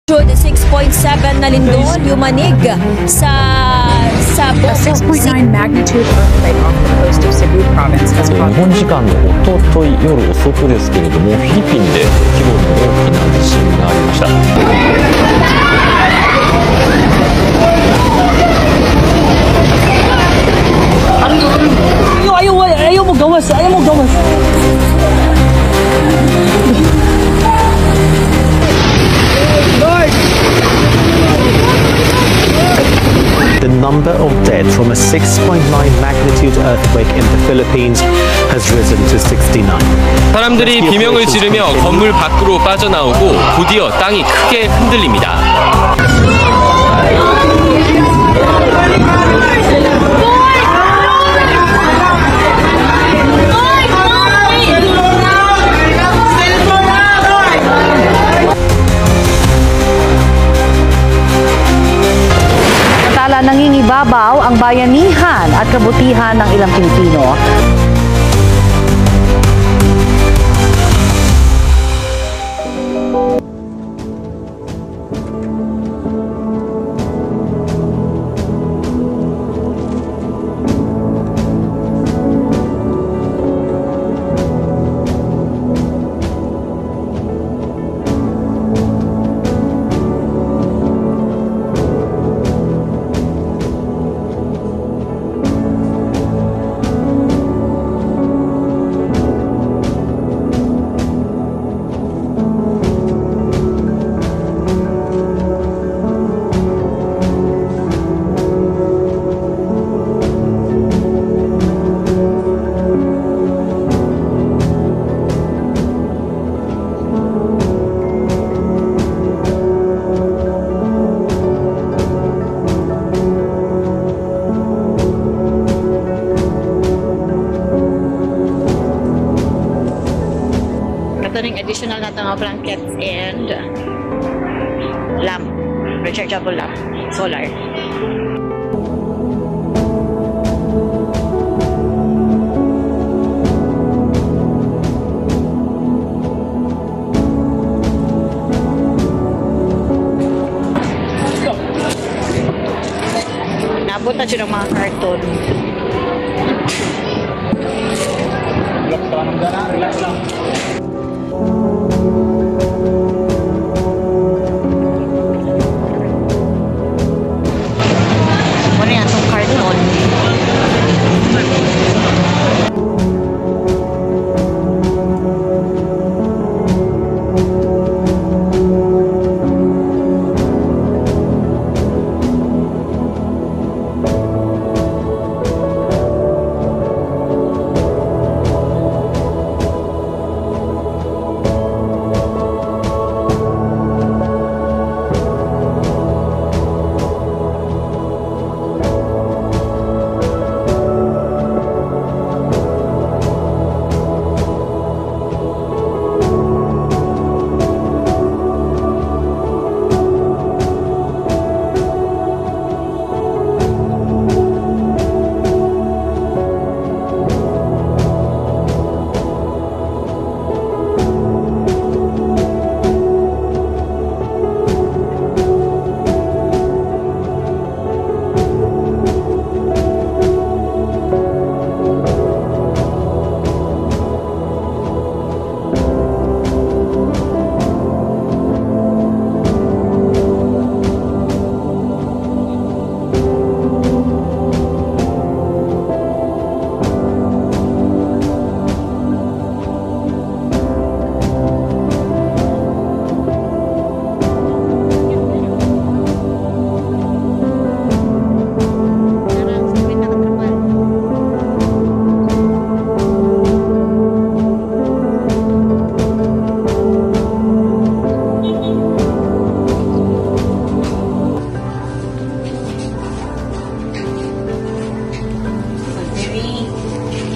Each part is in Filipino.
6.7 na lindol yumanig sa A 6.9 magnitude earthquake off the coast of Cebu province has 日 caused 本時間のおととい夜遅くですけれども、フィリピンで規模の大きな地震がありました。ayaw mo gawas, ayaw mo gawas. The number of dead from a 6.9 magnitude earthquake in the Philippines has risen to 69. 사람들이 비명을 지르며 건물 밖으로 빠져나오고 곧이어 땅이 크게 흔들립니다. Nangingibabaw ang bayanihan at kabutihan ng ilang Pilipino. Additional na mga blankets and lamp, rechargeable lamp, solar. Nabot na siya ng mga karton. Relax lang.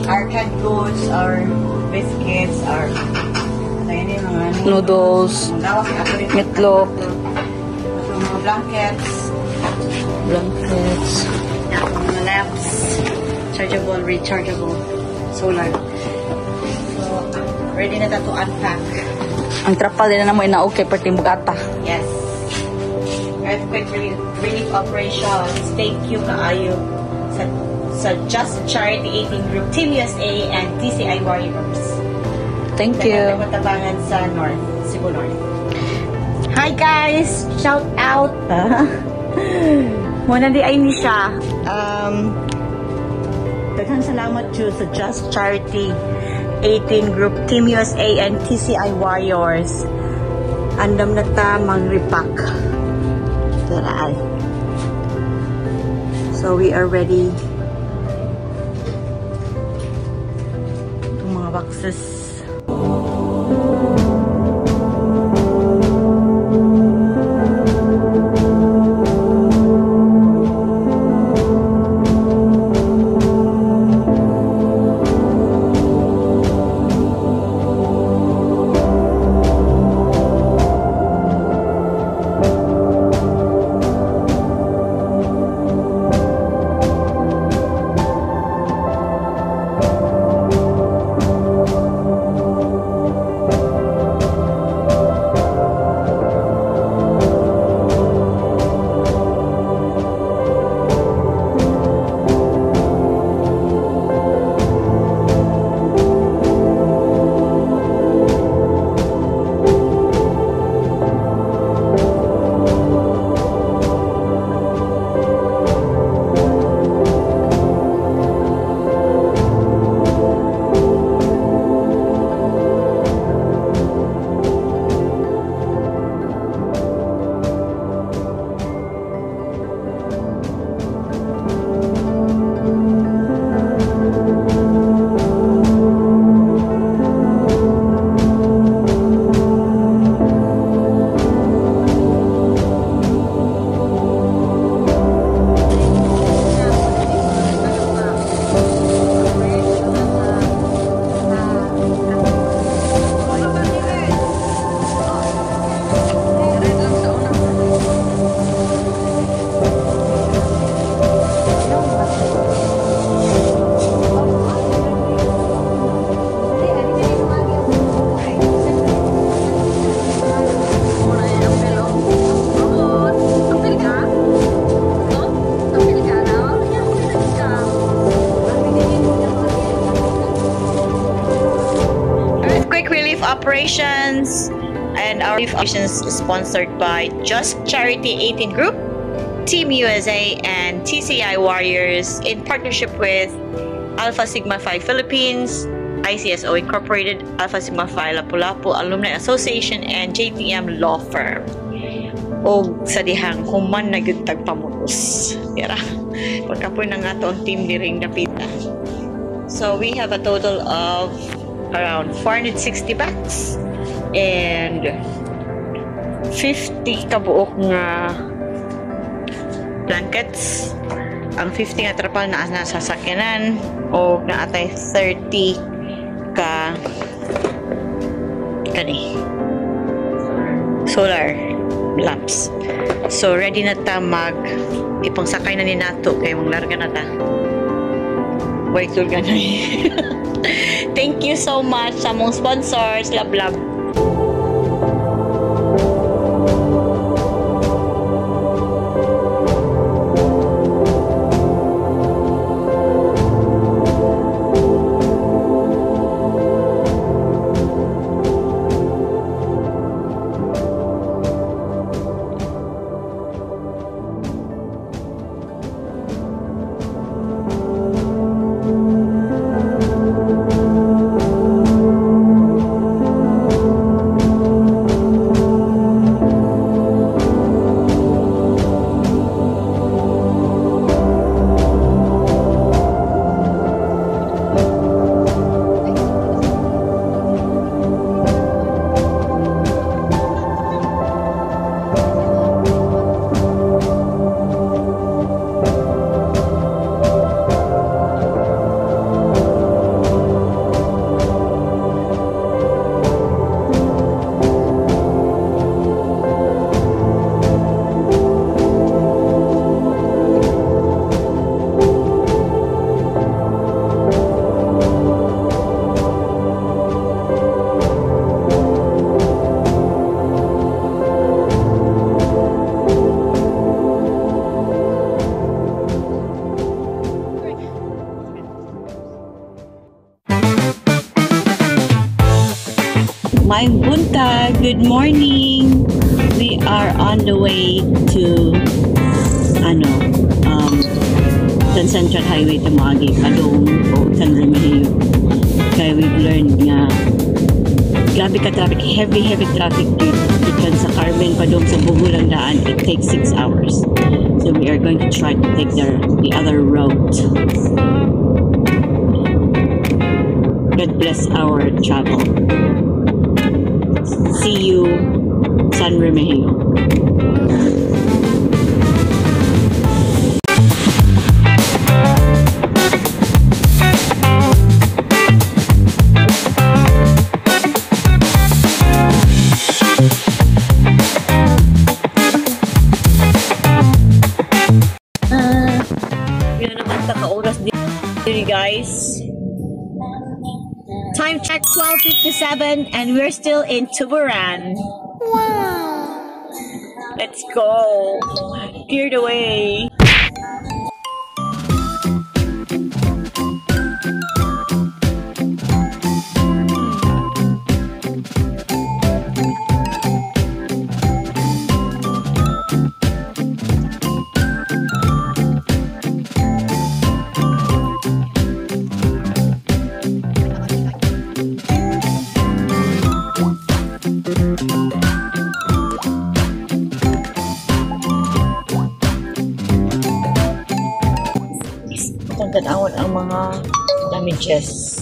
Our cat foods, our biscuits, our Noodles, meatloaf, mga blankets, mga lamps, chargeable, rechargeable, solar. So, ready na to unpack. ang trapal din na mo ina okay perti mugata. Yes. earthquake relief operations. Thank you kaayo sa Just Charity 18 Group, Team USA, and TCI Warriors. Thank you. Matabangan sa North, Cebu North. Hi guys! Shout out! Muna di ay ni siya. Daghang salamat dyan sa Just Charity 18 Group, Team USA, and TCI Warriors. Andam na ta mag-repack. Tara. So we are ready. Itong mga boxes. Operations, and our operations is sponsored by Just Charity 18 Group, Team USA, and TCI Warriors in partnership with Alpha Sigma Phi Philippines, ICSO Incorporated, Alpha Sigma Phi Lapu-Lapu Alumni Association, and JTM Law Firm. O sa dihang human na gyud tagpamutos. Yara. Pagkapoy na nga to ang team diring napita. So we have a total of around 460 bags and 50 kabuok nga blankets. Ang 50 nga trapal na nasa sakyanan o naatay 30 ka kani solar lamps. So ready na ta mag ipangsakay na ni nato kay mong larga na ta. Wait, tulga na. Thank you so much sa mong sponsors. Love, love. Kamusta? Good morning. We are on the way to San Central Highway Tamagi, Padong o San Remigio. Kaya we've learned nga grabe ka traffic, heavy traffic dito sa Carmen, Padong sa Bugulang daan. It takes 6 hours. So we are going to try to take the other route. God bless our travel. See you, San Remigio. Yan naman taka-oras din, guys. Time check 12:57 and we're still in Tuburan. Wow. Let's go. Clear the way. Tandaan ang mga damages.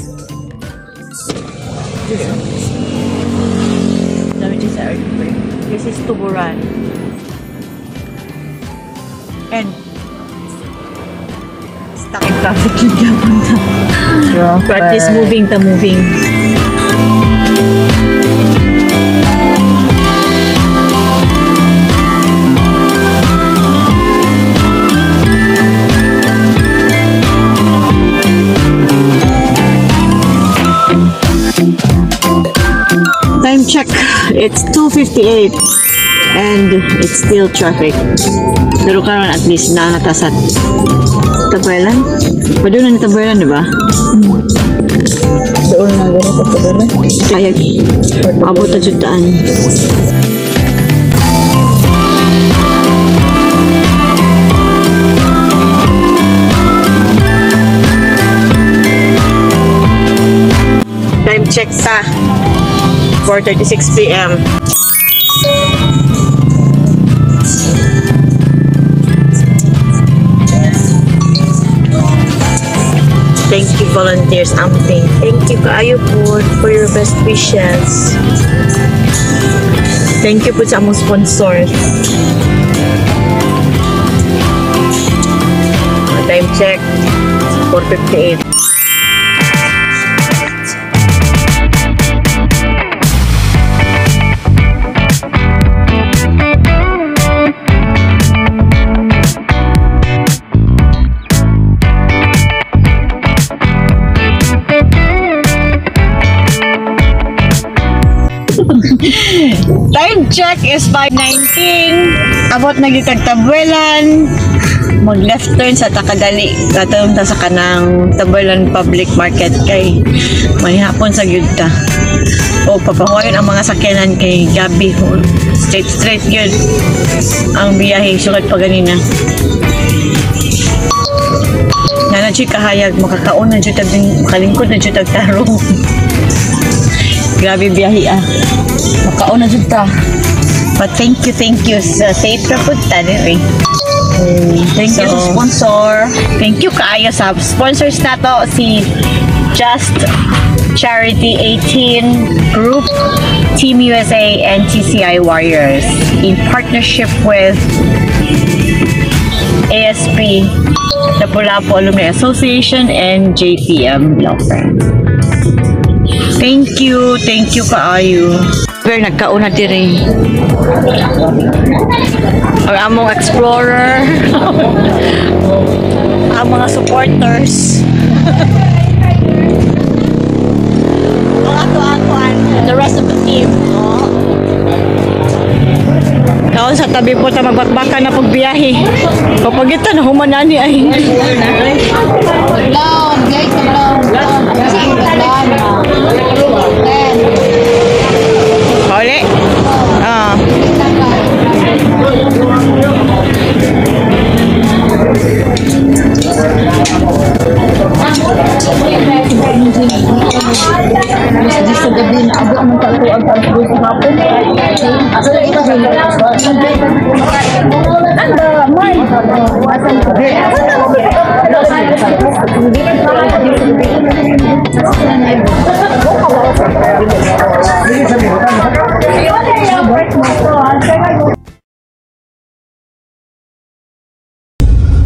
Damages sa earthquake. This is Tuburan. And stuck in traffic yung Japan. But it's moving. Time check, it's 2:58 and it's still traffic. Pero karon at least nakatasat Tabuelan? Padung na Tabuelan, di ba? Doon na gano'n sa Tabuelan? Kaya, abot na jutaan. Time check sa 4:36 p.m. Thank you, volunteers. Amping. Thank you, kaayo po, for your best wishes. Thank you po sa among sponsors. Time check 4:58. Time check is 5:19. Abot na gyud kag Tabuelan. Mag left turn sa Takadali. Katong ta sa kanang Tabuelan Public Market kay may hapon sa gyud ta. O papahuayon ang mga sakyanan kay gabi. Straight gyud ang biyahe sugad pa ganina. Nana jud kahayag makakaon na jud makalingkod na jud tarong. Grabe biyahe makaon na jud ta. But thank you sa safe ra pud ta diri. Thank you sa sponsor. Thank you kaayo sa sponsors nato si Just Charity 18 Group, Team USA and TCI Warriors in partnership with ASP, the Lapu-Lapu Alumni Association and JPM Law Firm. Thank you kaayo. We're nagkauna diri. Ang among explorer, ang mga supporters. The rest of the team. Kaon sa tabi po ta magbakbakan na pagbiyahe. Kapag ito na humanani ay. Ole.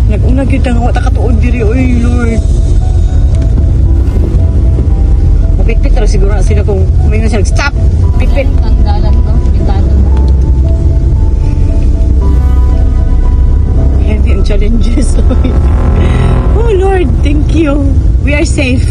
Nag-una kita nga wata katuod diri, oy Lord. Mapitpit na siguro na sila kung may nga sila, stop! Pitpit! Tanggalan ko, bitado mo. Heavy ang challenges, Lord. Oh Lord, thank you. We are safe.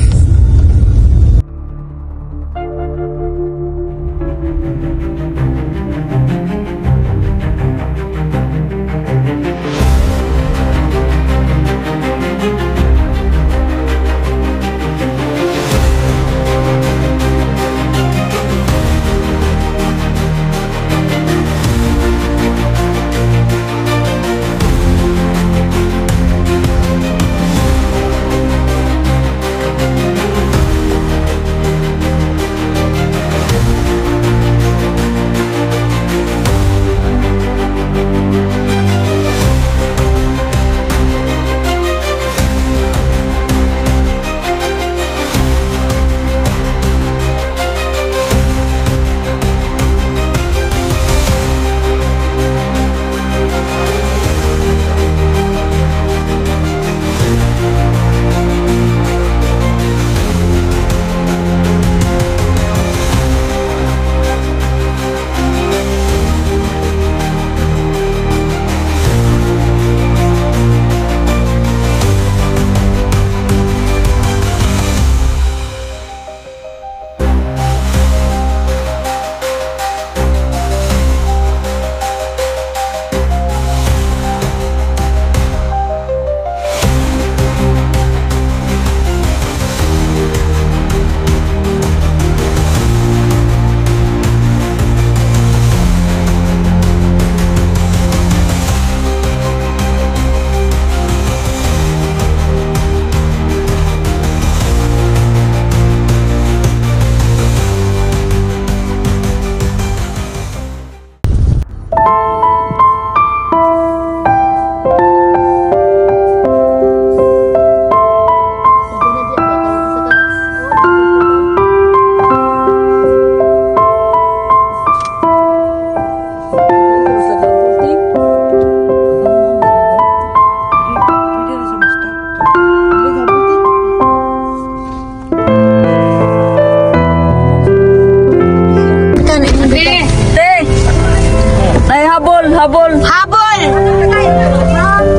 Habol. Habol!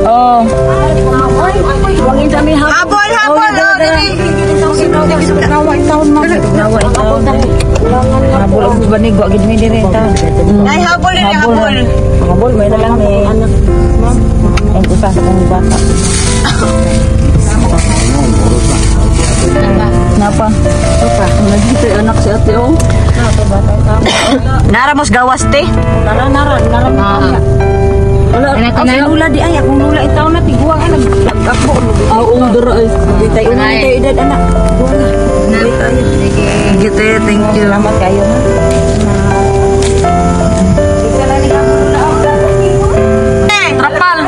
Oh. Habol! Habol! Naway taon. Habol ang banig wa gid mi dire ta. Ay habol ni habol. Habol may na lang ni anak. Ang usa sa kong bata. Napa? Apa? Nagito anak si ate oh. Nara mos gawas te. Nara. Wala, ang nula di ay akong nula itaw na tiguang anak. Ako ang dara ay. Bitay una tayo edad anak. Gitu ya, thank you. Selamat kayo na. Trapal.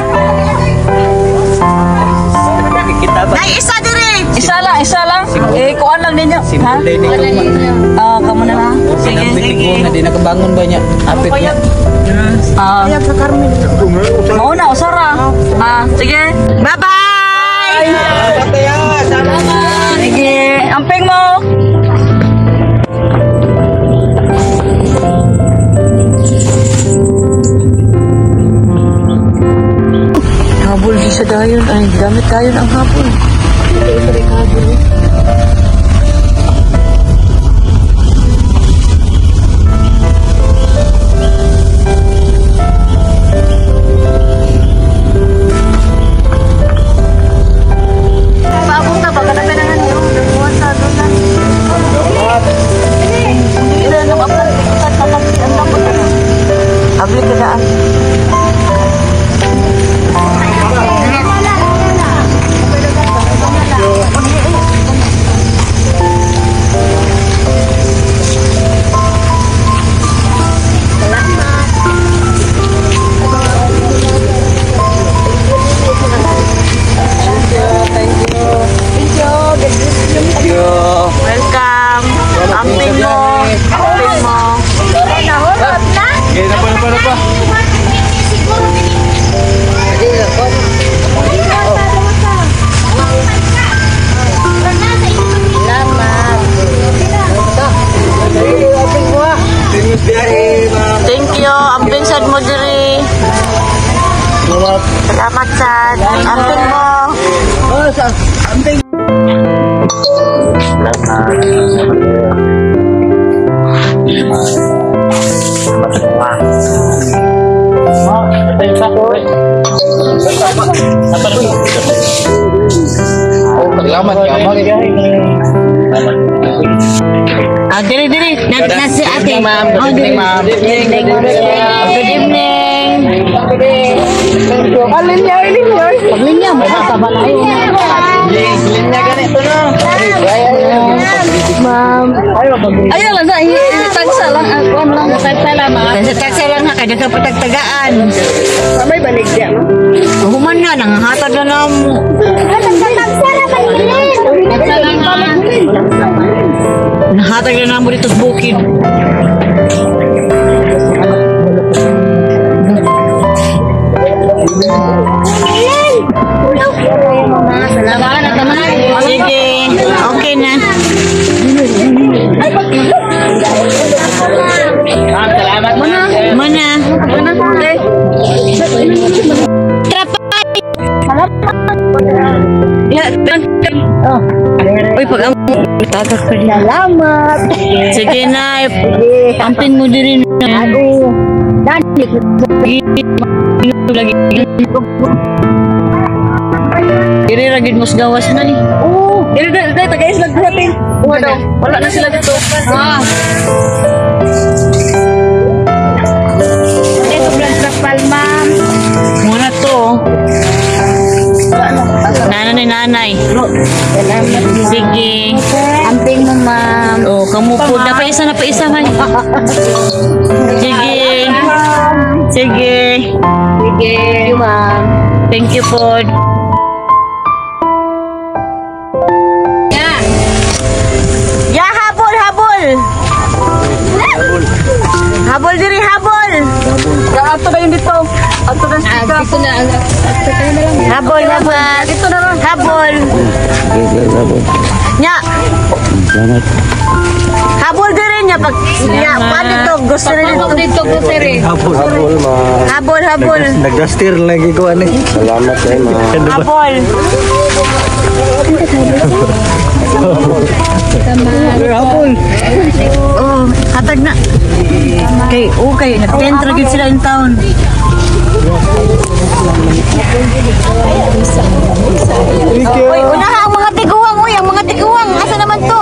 Nay isa dire. Isa lang. Kuan lang ninyo. Ha? Kamu na ha. Sige. Na di nakabangon ba niya? Apit niya. Mau na usara. Sige. Bye-bye. Sige. Amping mo. Habol di sa dayon. Ay, gamit tayo ng habol. Salamat sa amping mo. Salamat ka, Diri. Nasi ate. ma'am. Good evening, ma'am. Good evening. Paglinyaw, masasaba na yun. Linya ganito na. Ma'am. Ayaw lang, tagsa lang. Tagsa lang, ma'am. Tagsa lang ha, kaya ka patagtagaan. Sabay balik niya, no? Human na, nangahatag na lang. Tagsa lang, ma'am. Nahatag na lang mo dito sa bukid. Sige, okay na. Salamat, ma'am. Mana? Uy, pag ang tagak ka rin. Salamat. Sige na, ampin mo din rin. Lagi. Diri ragid mos gawas na ni. Oo. Diri tagais lang gratin. Wala na sila dito. Ito blood trapal, ma'am. Muna to. Nanay. Sige. Amping mo, ma'am. Oh, kamu po. Na pa isa man. Sige. Sige, ma'am. Thank you po. Habol diri, habol. Ato na yun dito. Ato na sika. Dito na. Habol. Dito na lang. Habol. Nya. Habol diri niya. Pag niya, paano ito? Gusto na dito. Habol. Nag-dastir lagi ko, ano. Salamat kayo, ma'am. Habol. Habol. Oh, hatag na. Okay, nag-tentra gid sila in town. Uy, unaha ang mga tiguang, ang mga tiguang. Asa naman to?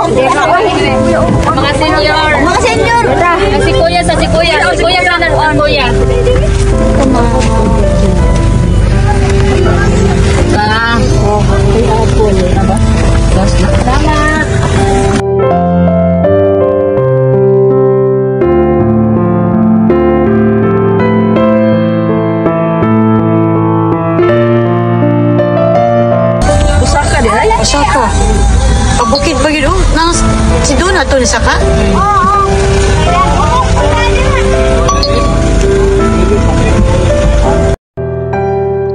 Mga senior. Si kuya. Kuya ka na, kuya. Saka. Pabukid-bukid. Si Duna to ni Saka?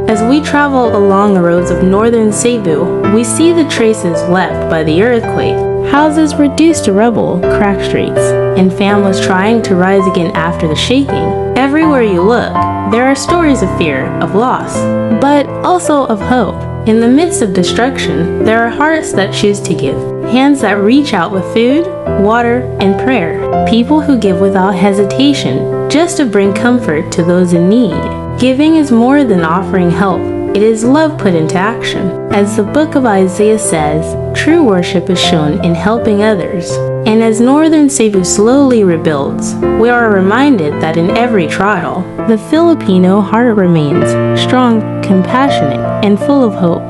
As we travel along the roads of northern Cebu, we see the traces left by the earthquake. Houses reduced to rubble, cracked streets, and families trying to rise again after the shaking. Everywhere you look, there are stories of fear, of loss, but also of hope. In the midst of destruction, there are hearts that choose to give, hands that reach out with food, water, and prayer, people who give without hesitation, just to bring comfort to those in need. Giving is more than offering help. It is love put into action. As the book of Isaiah says, true worship is shown in helping others. And as northern Cebu slowly rebuilds, we are reminded that in every trial, the Filipino heart remains strong, compassionate, and full of hope.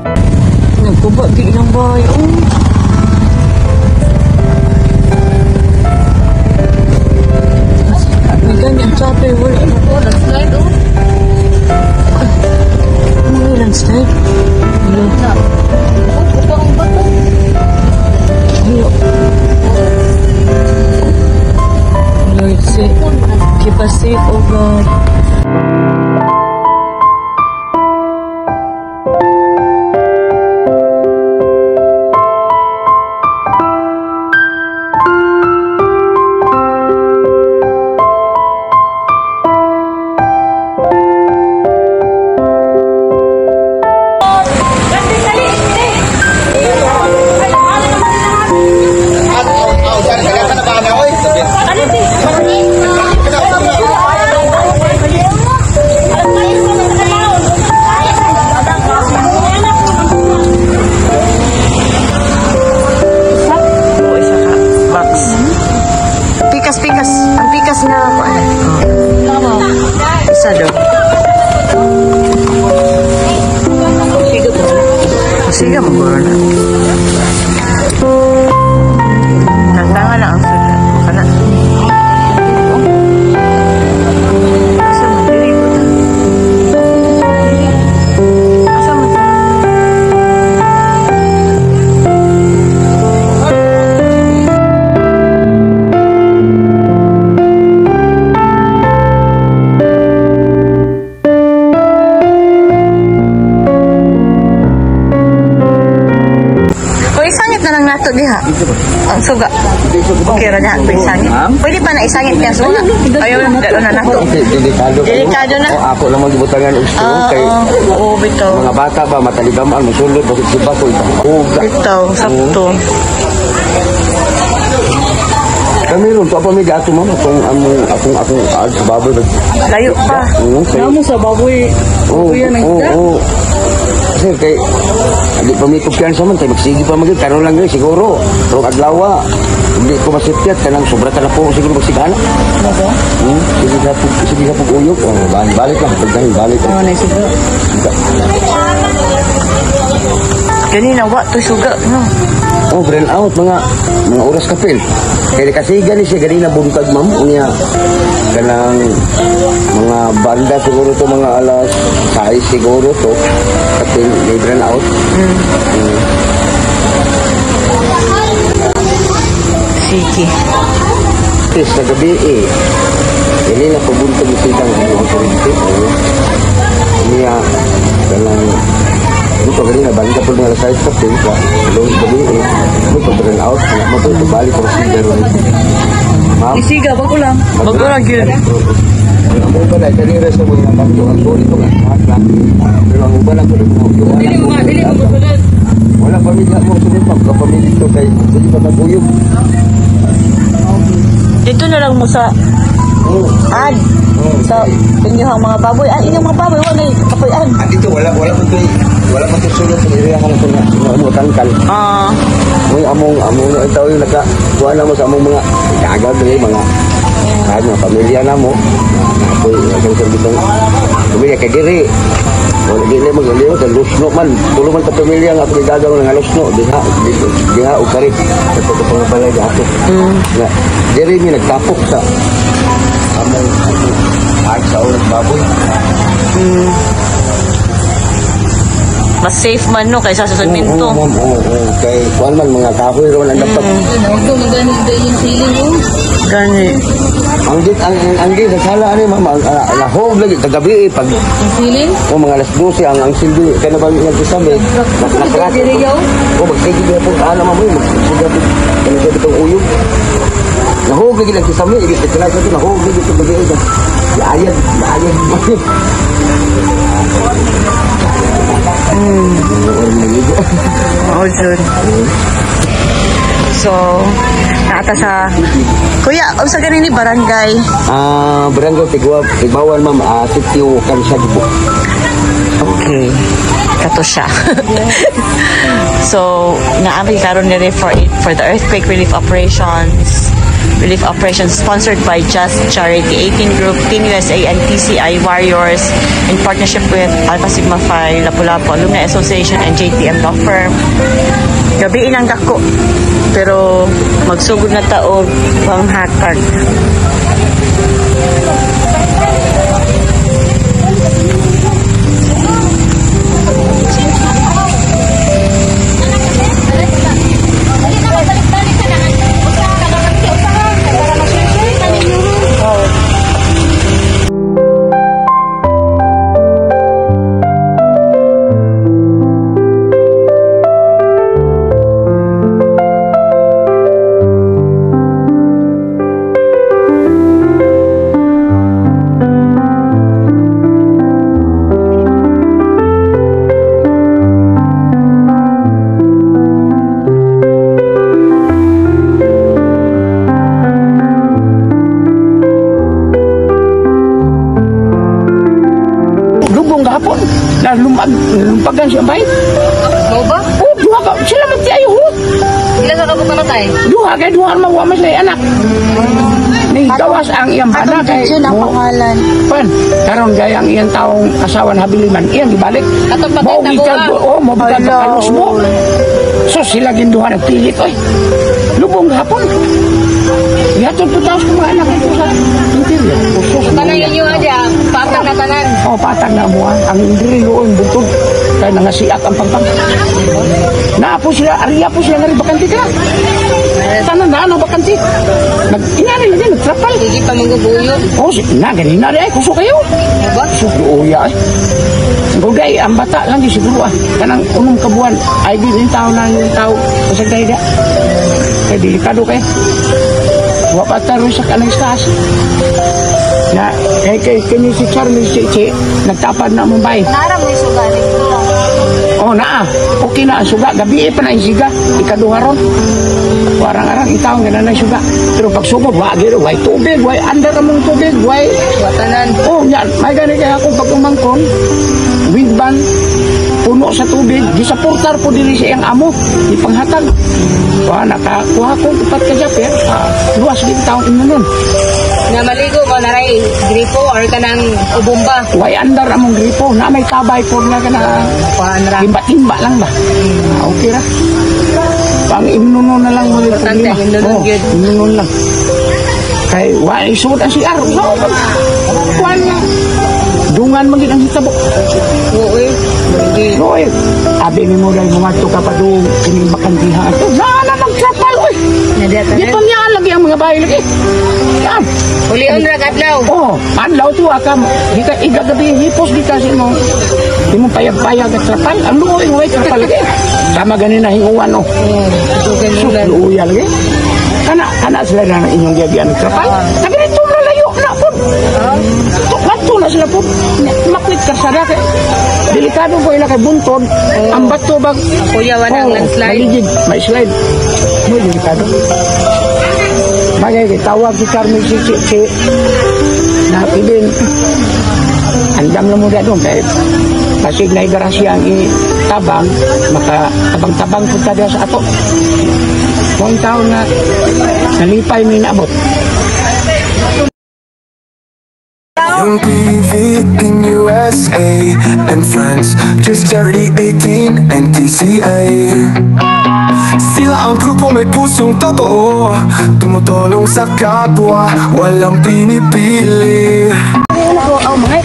Nagbabagi ng bahay. May ganyan chopper. Wala na po. Landslide, Ano yung landslide? Wala. Ito ang bato. Wala. Lord, keep us safe, oh God. nato diha. Ang suga. Okay ra na isangit. Pwede pa na isangit niya suga. Ayaw na dalo na nato. Delikado na. Ako lang magibutangan og stone kay oo bitaw. mga bata ba mataligaman musulod bakit si Bakoy. Bitaw sakto. Kami ron pa mi gato mama kung akong sa baboy. Layo pa. Namo sa baboy. Kuya nang Oo. Kasi kay hindi pa may kumpiyansa man tayo magsigi pa magig karon lang yun siguro. Pero adlaw hindi ko masipyat kanang sobra ta na po siguro magsigana. Sige na po uyok. Balik lang balik. na siguro. Ganina wa to suga no. Oh, brain out mga oras kapil. Kaya kasi gani siya ganina buntag ma'am unya kanang mga banda siguro to mga alas 6 siguro to kapil may brain out. Sige. Tes na gabi Ini na pabuntag sidang ang kurente. Niya kanang ito ganina banda po mga alas 6 kapil ka. Long gabi mo brain out na mo to balik ko siya ron. Ma'am. Isiga ba ko lang? Magurang gyud. Ako pa dahil kanina sa mga kanto ang sorry ito nga lang. Pero ang uban ako rin Dili mo masunod. wala pamilya mo sunod ma'am. Kapamilya ito kay hindi pa maguyog. Dito na lang mo sa ad. Sa inyong mga baboy. Inyong mga baboy wala kapuyan. At ito wala pa ito sunod sa area ka na ito na tangkal. Among ito yung nakakuha na mo sa among mga kagad rin mga pamilya na mo. Ako'y itong pamilya kay diri. Wala dili mag-aliw sa lusno man. Tulo man sa pamilya nga ako gagaw ng lusno. Diha o karit. Ito ito pangapalay ako. Diri mi nagtapok sa among sa ulang baboy. Mas safe man no kaysa sa semento. Oo. Kay kuan man mga kahoy ron ang dapat. Gani. Ang git sa sala ani mama lahog lagi kagabi pag Siling? o mga alas 12 ang silbi kay na ba yung sabi nakakrat o magsige na po ana mama mo magsige kani sa bitong uyog lahog lagi lang sa mi igit sila sa lahog lagi sa gabi ito ayad Oh, sure. So, naata sa Kuya, sa ganini barangay? Barangay Tigbawan ma'am, Sitio Kansagbo. Okay. Kato siya. So, naamay karon ni for the earthquake relief operations sponsored by Just Charity 18 Group, Team USA, and TCI Warriors in partnership with Alpha Sigma Phi, Lapu-Lapu Alumni Association, and JTM Law Firm. Gabi inang dako, pero magsugod na taog pang hatag. Lumpagan siya bay. Mo ba? Oh, duha ka. Sila magtiayo ho. Ilan ka pa tay? Duha ang mawa mas lay anak. Ni gawas ang iyang bana kay Atong ang pangalan. Pan, karon gaya ang iyang taong asawa na habiliman iyang gibalik. Katong patay na mo. Mo bigat kalos mo. So sila ginduha nagpilit oy. Lubong gahapon. Yatong tutaos ko mga anak ito sa interior. Tanang inyo aja, patag na tanan. Oh, patag na mo ang diri loon butod. Kaya nangasiat ang pangpang. Naapo sila, ariya po sila nga rin bakanti ka. Tanan na ano bakanti. Inari na din, nagtrapal. Hindi pa manggubuyo. Oh, ganina rin ay, kuso kayo. Ba? Susuya ay. Kung Kay ang bata lang di siguro kanang unong kabuan ay di yung tao na yung tao pasagday da. Kay delikado kay. Wa pa taro sa kanang stas. Na kay kini si Charlie si nagtapad na Mumbai. Nara mo suga dito. Oh naa, okay na suga gabi pa na isiga ikaduha ron. Warang-arang itaw nga na suga. Pero pag sugod wa giro way tubig, way under among tubig, way watanan. Oh, yan, may gani kay ako pag umangkon. Windban puno sa tubig, gisaportar po diri sa iyang amo, ipanghatag. Wa nakakuha ko upat ka japir, luwas din taong inunon. Nga maligo ko na ray gripo or kanang ubumba. Way under among gripo, na may tabay po na kana. Timba-timba lang ba? Okay ra. Pang inunon na lang mo yung problema. Inunon lang. Kay wa isud ang si Aro. Kuan nga. Dungan magid ang hitabo. Oo eh. Abi ni mo dahil mga ito kapadung kining bakantiha ito. Nana magtrapal oy. Di pa niya lagi ang mga bahay lagi. Yan. Ulion ra kadlaw. Oo. Adlaw to akam. Dika igagabi hipos di kasi mo. Di mo payag-payag at trapal. Ang luoy mo ay trapal lagi. Sama ganin na hinguan o. Luoy lagi. Kana sila na inyong gabian trapal. Naganito na layo na po. Tukadto na sila po. Makwit karsada kay. Delikado po ila kay buntod. Ang bato bag. Kuya wanang landslide. Maligid. May slide. Muy delikado. Bagay tawag si Carmen si na pidin. Andam na mo doon kay pasig na igarasya ang itabang maka tabang-tabang punta diya sa ato. Buong taon na nalipay may naabot. Young PV in USA and friends, just charity 18 and TCA. Sila ang grupo may pusong totoo, tumutulong sa kapwa, walang pinipili.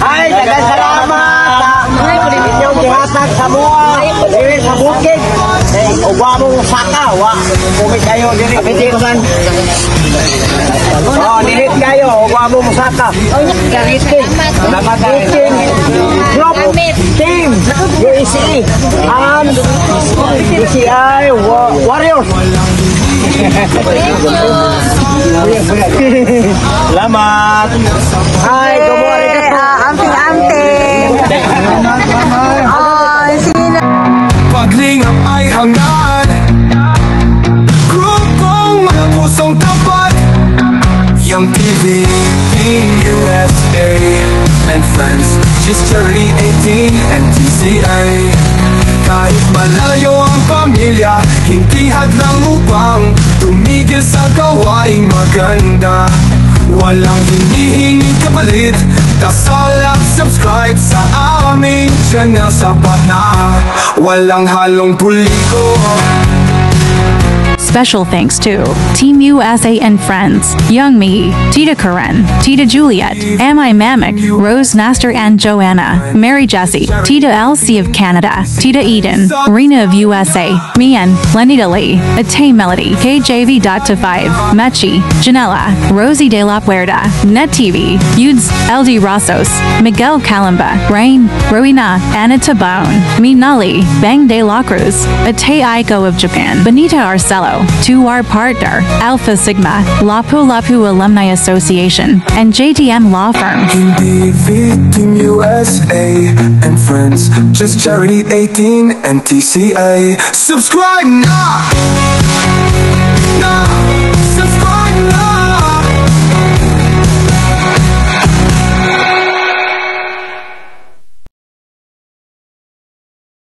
Ay, dagan salamat sa inyong gihatag sa mua diri sa bukid. Ugwa mong saka, wa kumit kayo diri. Kapitisan. Oh, dilit kayo, ugwa mong saka. Karitin. Karitin. Group team UECE and UCI Warriors. Selamat. Hai, good Amping-amping. Oh, sino? Paglingap ay hangad, grupong mga pusong tapat. Young TV in USA and friends, just charity 18 and TCA. Kahit malayo ang pamilya, hindi hadlang upang tumigil sa gawaing maganda. Walang hinihinging kapalit, kasalak subscribe sa aming channel. Sapat na, walang halong puliko. Special thanks to Team USA and Friends, Young Me, Tita Karen, Tita Juliet, Ami Mamek, Rose Nastor and Joanna, Mary Jessie, Tita LC of Canada, Tita Eden, Rena of USA, Mian, Lenita Lee, Atay Melody, KJV.to5, Mechi, Janela, Rosie De La Puerta, Net TV, Yudes, LD Rossos, Miguel Calamba, Rain, Rowena, Anna Tabone, Minali, Bang De La Cruz, Atay Aiko of Japan, Benita Arcelo, to our partner, Alpha Sigma, Lapu Lapu Alumni Association, and JTM Law Firm. Team USA and friends, just charity 18 and TCA. Subscribe now.